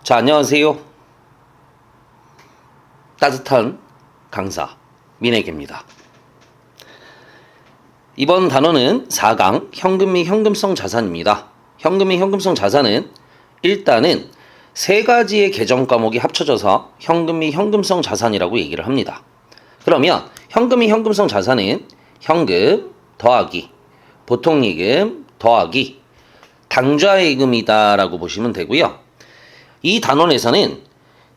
자, 안녕하세요. 따뜻한 강사 민혜계입니다. 이번 단어는 4강 현금 및 현금성 자산입니다. 현금 및 현금성 자산은 일단은 세 가지의 계정 과목이 합쳐져서 현금 및 현금성 자산이라고 얘기를 합니다. 그러면 현금 및 현금성 자산은 현금 더하기 보통예금 더하기 당좌예금이다 라고 보시면 되고요. 이 단원에서는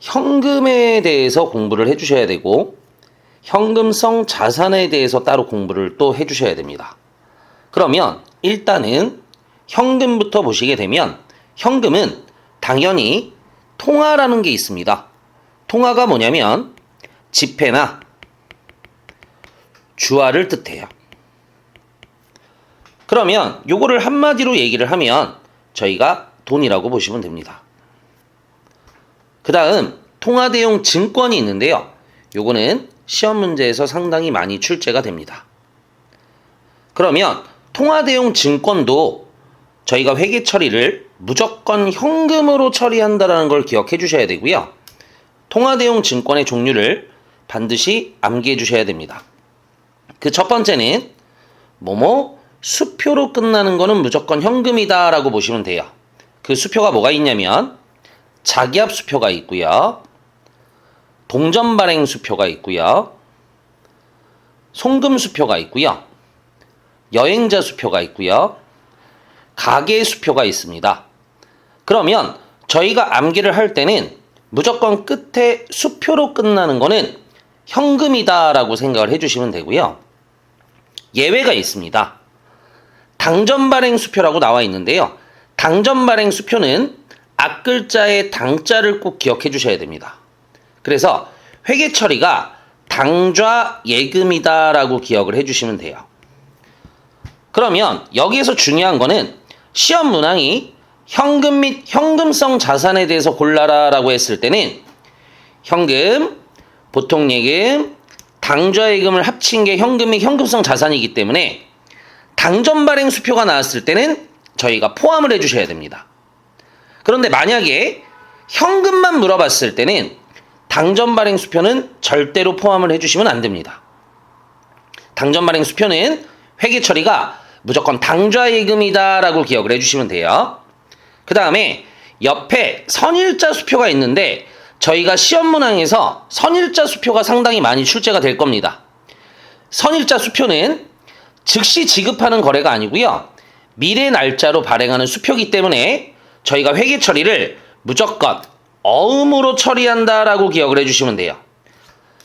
현금에 대해서 공부를 해주셔야 되고 현금성 자산에 대해서 따로 공부를 또 해주셔야 됩니다. 그러면 일단은 현금부터 보시게 되면 현금은 당연히 통화라는 게 있습니다. 통화가 뭐냐면 지폐나 주화를 뜻해요. 그러면 요거를 한마디로 얘기를 하면 저희가 돈이라고 보시면 됩니다. 그 다음 통화대용 증권이 있는데요. 요거는 시험 문제에서 상당히 많이 출제가 됩니다. 그러면 통화대용 증권도 저희가 회계 처리를 무조건 현금으로 처리한다는 걸 기억해 주셔야 되고요. 통화대용 증권의 종류를 반드시 암기해 주셔야 됩니다. 그 첫 번째는 수표로 끝나는 거는 무조건 현금이다 라고 보시면 돼요. 그 수표가 뭐가 있냐면 자기압 수표가 있고요. 동전 발행 수표가 있고요. 송금 수표가 있고요. 여행자 수표가 있고요. 가계 수표가 있습니다. 그러면 저희가 암기를 할 때는 무조건 끝에 수표로 끝나는 거는 현금이다 라고 생각을 해주시면 되고요. 예외가 있습니다. 당전 발행 수표라고 나와 있는데요. 당전 발행 수표는 앞글자의 당자를 꼭 기억해 주셔야 됩니다. 그래서 회계 처리가 당좌 예금이다 라고 기억을 해주시면 돼요. 그러면 여기에서 중요한 거는 시험 문항이 현금 및 현금성 자산에 대해서 골라라 라고 했을 때는 현금, 보통예금, 당좌예금을 합친 게 현금 및 현금성 자산이기 때문에 당전 발행 수표가 나왔을 때는 저희가 포함을 해주셔야 됩니다. 그런데 만약에 현금만 물어봤을 때는 당전 발행 수표는 절대로 포함을 해주시면 안 됩니다. 당전 발행 수표는 회계 처리가 무조건 당좌예금이다 라고 기억을 해주시면 돼요. 그 다음에 옆에 선일자 수표가 있는데 저희가 시험 문항에서 선일자 수표가 상당히 많이 출제가 될 겁니다. 선일자 수표는 즉시 지급하는 거래가 아니고요. 미래 날짜로 발행하는 수표이기 때문에 저희가 회계 처리를 무조건 어음으로 처리한다라고 기억을 해주시면 돼요.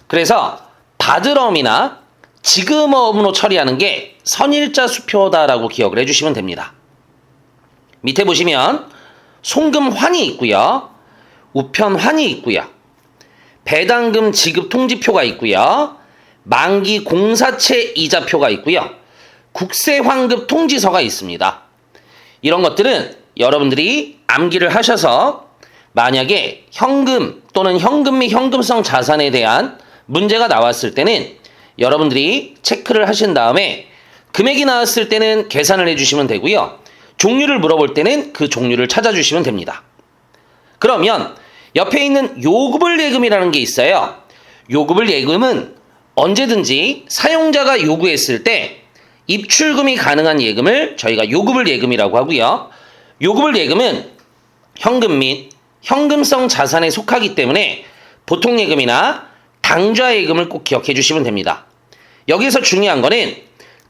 그래서 받을 어음이나 지금 어음으로 처리하는 게 선일자 수표다라고 기억을 해주시면 됩니다. 밑에 보시면 송금환이 있고요. 우편환이 있고요. 배당금 지급 통지표가 있고요. 만기 공사채 이자표가 있고요. 국세환급 통지서가 있습니다. 이런 것들은 여러분들이 암기를 하셔서 만약에 현금 또는 현금 및 현금성 자산에 대한 문제가 나왔을 때는 여러분들이 체크를 하신 다음에 금액이 나왔을 때는 계산을 해주시면 되고요. 종류를 물어볼 때는 그 종류를 찾아주시면 됩니다. 그러면 옆에 있는 요구불 예금이라는 게 있어요. 요구불 예금은 언제든지 사용자가 요구했을 때 입출금이 가능한 예금을 저희가 요구불 예금이라고 하고요. 요구불 예금은 현금 및 현금성 자산에 속하기 때문에 보통예금이나 당좌예금을 꼭 기억해 주시면 됩니다. 여기서 중요한 거는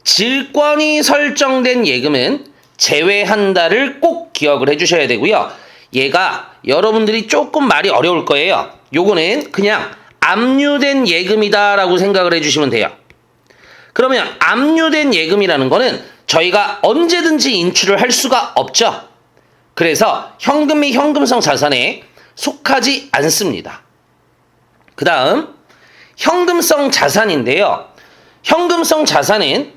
질권이 설정된 예금은 제외한다를 꼭 기억을 해주셔야 되고요. 얘가 여러분들이 조금 말이 어려울 거예요. 요거는 그냥 압류된 예금이다 라고 생각을 해주시면 돼요. 그러면 압류된 예금이라는 거는 저희가 언제든지 인출을 할 수가 없죠. 그래서 현금 및 현금성 자산에 속하지 않습니다. 그 다음 현금성 자산인데요. 현금성 자산은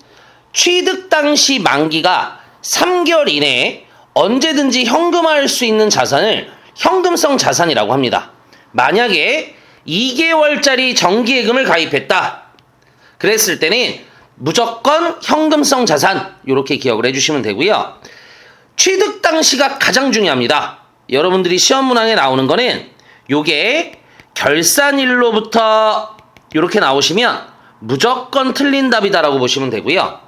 취득 당시 만기가 3개월 이내에 언제든지 현금화할 수 있는 자산을 현금성 자산이라고 합니다. 만약에 2개월짜리 정기예금을 가입했다. 그랬을 때는 무조건 현금성 자산 이렇게 기억을 해주시면 되고요. 취득 당시가 가장 중요합니다. 여러분들이 시험 문항에 나오는 거는 요게 결산일로부터 이렇게 나오시면 무조건 틀린 답이다라고 보시면 되고요.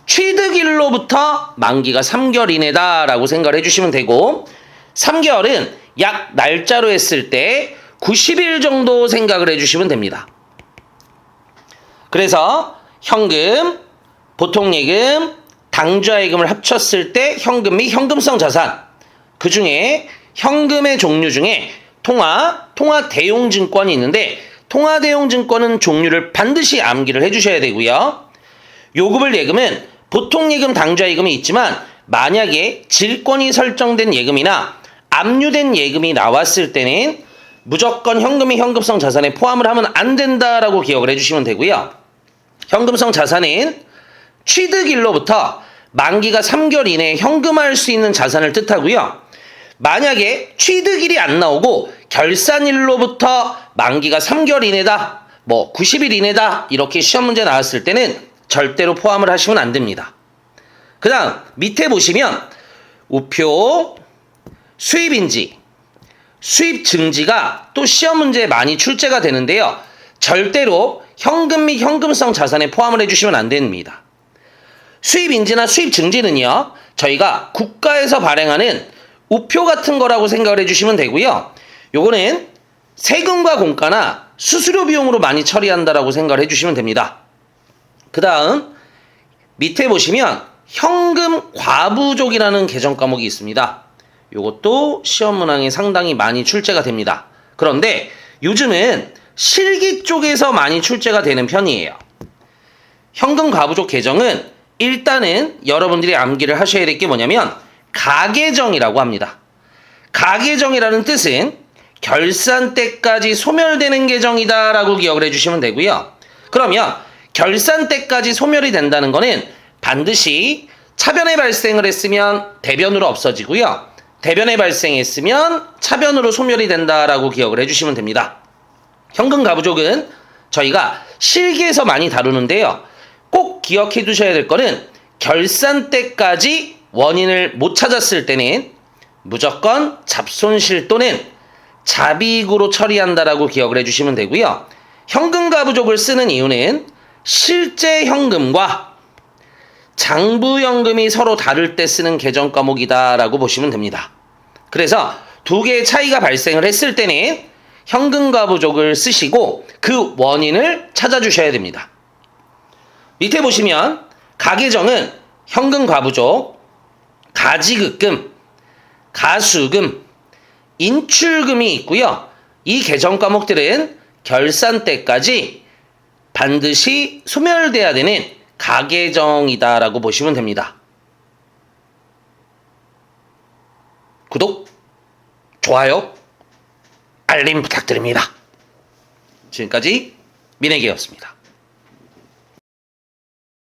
취득일로부터 만기가 3개월 이내다라고 생각을 해주시면 되고 3개월은 약 날짜로 했을 때 90일 정도 생각을 해주시면 됩니다. 그래서 현금, 보통예금, 당좌예금을 합쳤을 때 현금 및 현금성 자산, 그 중에 현금의 종류 중에 통화 대용증권이 있는데 통화 대용증권은 종류를 반드시 암기를 해주셔야 되고요. 요금을 예금은 보통예금, 당좌예금이 있지만 만약에 질권이 설정된 예금이나 압류된 예금이 나왔을 때는 무조건 현금이 현금성 자산에 포함을 하면 안 된다라고 기억을 해주시면 되고요. 현금성 자산은 취득일로부터 만기가 3개월 이내에 현금화할 수 있는 자산을 뜻하고요. 만약에 취득일이 안 나오고 결산일로부터 만기가 3개월 이내다, 90일 이내다 이렇게 시험 문제 나왔을 때는 절대로 포함을 하시면 안 됩니다. 그 다음 밑에 보시면 우표, 수입인지, 수입증지가 또 시험 문제에 많이 출제가 되는데요. 절대로 현금 및 현금성 자산에 포함을 해주시면 안 됩니다. 수입인지나 수입증지는요. 저희가 국가에서 발행하는 우표 같은 거라고 생각을 해주시면 되고요. 요거는 세금과 공과나 수수료 비용으로 많이 처리한다라고 생각을 해주시면 됩니다. 그 다음 밑에 보시면 현금 과부족이라는 개정 과목이 있습니다. 요것도 시험 문항에 상당히 많이 출제가 됩니다. 그런데 요즘은 실기 쪽에서 많이 출제가 되는 편이에요. 현금 과부족 개정은 일단은 여러분들이 암기를 하셔야 될 게 뭐냐면 가계정이라고 합니다. 가계정이라는 뜻은 결산 때까지 소멸되는 계정이다 라고 기억을 해주시면 되고요. 그러면 결산 때까지 소멸이 된다는 거는 반드시 차변에 발생을 했으면 대변으로 없어지고요. 대변에 발생했으면 차변으로 소멸이 된다라고 기억을 해주시면 됩니다. 현금 과부족은 저희가 실기에서 많이 다루는데요. 꼭 기억해 두셔야 될 거는 결산 때까지 원인을 못 찾았을 때는 무조건 잡손실 또는 잡이익으로 처리한다라고 기억을 해주시면 되고요. 현금 과부족을 쓰는 이유는 실제 현금과 장부연금이 서로 다를 때 쓰는 개정 과목이다라고 보시면 됩니다. 그래서 두 개의 차이가 발생을 했을 때는 현금 과부족을 쓰시고 그 원인을 찾아주셔야 됩니다. 밑에 보시면 가계정은 현금 과부족, 가지급금, 가수금, 인출금이 있고요. 이 개정 과목들은 결산 때까지 반드시 소멸돼야 되는 가계정이다라고 보시면 됩니다. 구독, 좋아요, 알림 부탁드립니다. 지금까지 민혜기였습니다.